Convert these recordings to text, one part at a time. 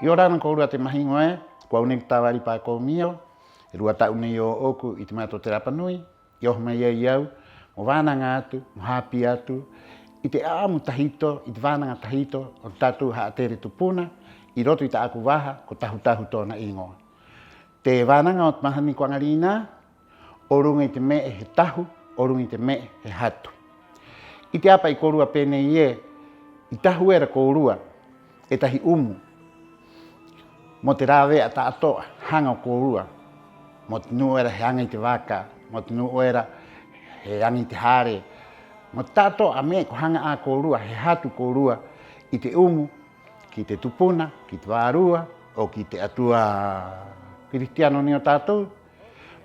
I ora na korua te mahingo e, kua une ki tawari pa ko mio, e rua ta une i o oku i te mato te Rapanui, i oho mai iau, mo wānanga atu, mo hapi atu, i te aamu tahito, i te wānanga tahito, o tatu haa tere tupuna, i roto i ta aku waha, ko tahu tōna ingoa. Te wānanga o te mahani Kuangarina, o runga i te me he tahu, o runga i te me he hatu. I te apa i korua pene i e, i tahu era korua, e tahi umu, mo te rāwea ta atoa, hanga o korua, mo te nu era he hanga i te waka, mo te nu era he hanga i te hare, mo te atoa me ko hanga a korua, he hatu korua, i te umu, ki te tupuna, ki te wārua, o ki te atua Kristiano ni o tātou,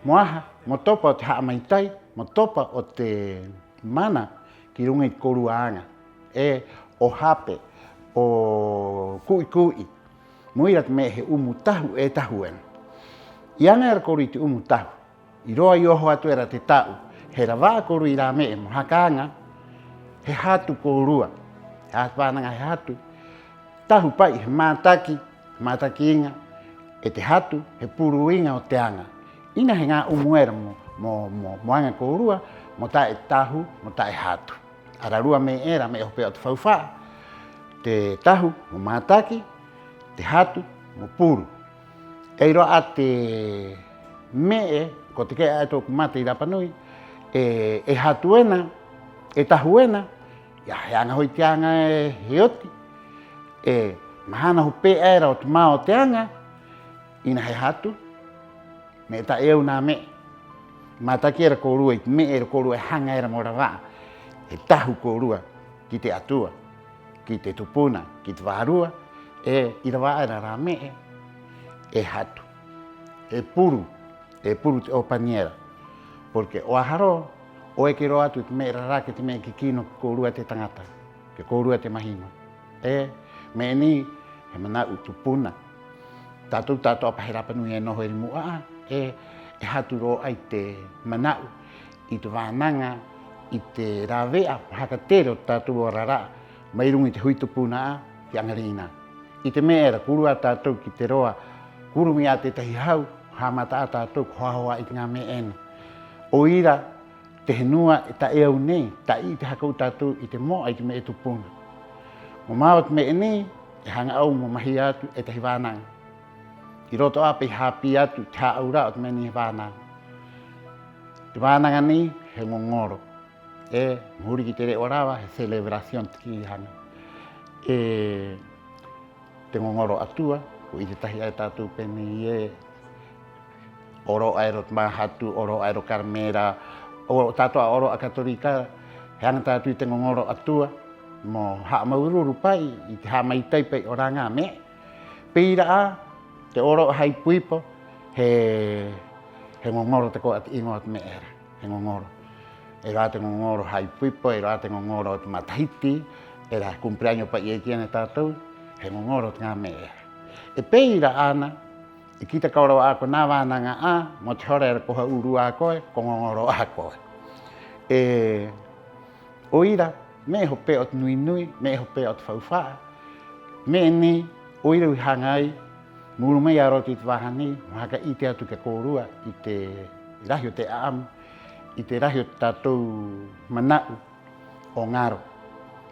mo aha, mo topa o te haa maitai, mo topa o te mana ki runga i korua anga, e o hape, o kui, muira te me he umu tahu e tahu ena. I anga era koru i te umu tahu, i roa i oho atu era te tau, he rawaa koru i rā me mo hakaanga, he hatu korua, he hatu wānanga he hatu, tahu pai he mātaki inga, e te hatu he puru inga o te anga. Ina he ngā umuera mo anga korua, mo ta e tahu, mo ta e hatu. Ararua me era me hope o te whauwha, te tahu mo mātaki, te hatu mo puru. E roa a te me ko te kea ato ku mate i Rapanui, e hatu ena, e tahu ena, ia he anga hoi te anga e heoti, e mahana hope era o te mao te anga, ina he hatu, me ta eu nā me. Mātaki era korua, i te me era korua, e hanga era mo rawaa, e tahu korua ki te atua, ki te tupuna, ki te wārua, e i rawaa era rā me, e hatu, e puru te o paniera. Porque o aharo, o e ki roa atu te me rara ke te me ki kino ki korua te tangata, ke korua te mahima. E me ni, he manau tupuna. Tātou apa he Rapanui e noho e mua, e hatu roa ai te manau, i te wānanga, i te rāwea, haka tere o tātou o rara, mai rungi te hui tupuna ki Angarina. I te mea era kurua tātou ki te roa, kurumi a te tahi hau, hamata a tātou kohahoa i te ngā mea ena. O ira, te henua e ta eau nei, ta i te hakau tātou i te moa i te mea tupuna. Mo māo te mea nei, e hanga au mo mahi atu e tahi wānanga. I roto ape i hapi atu, te haaura o te mea ni he wānanga. Te wānanga ni, he ngongoro. E mhuri ki te re orawa, he celebración te ki hana. E te ngongoro atua, ko i te tahi ai tātou pene i e oro aero te mahatu, oro aero Karmera, o tātou a oro a Katorika, he anga tātou i te ngongoro atua, mo haa maururu pai, i te haa maitai pai o ranga me. Pira a, te oro hai puipo, he ngongoro te ko ati ingoa te me era, he ngongoro. E rā te ngongoro hai puipo, e rā te ngongoro te matahiti, e rā cumpleaños pa i e kiane tātou, he ngongoro te ngā me era. E peira ana, e kita kaurawa ako nā wānanga a, mo te hora era koha uru a koe, ko ngongoro a koe. E o ira, me ho pe o te nui nui, me ho pe o te whauwhaa, me ni, o ira ui hangai, muru mai aroti te wahani, haka i te atu ke kōrua, i te rahi o te aamu, i te rahi o te tātou manau o ngaro.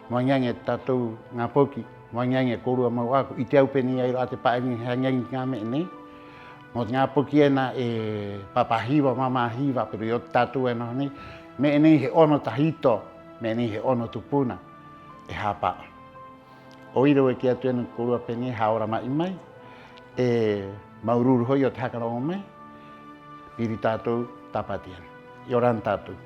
Moangiangi e tātou ngā poki, moangiangi e kōrua mau aku, i te au peni ai roa te paengi hangiangi ngā me nei. Mo te ngā poki ena e papahiwa, mamahiwa, pero i o te tātou e noho nei, me nei he ono tahito, me nei he ono tupuna, e hāpaa. O iro e ki atu ena kōrua peni haora mai mai, e maururu hoi o te hakarongo mai, piri tātou tapatiana. I oran tātou.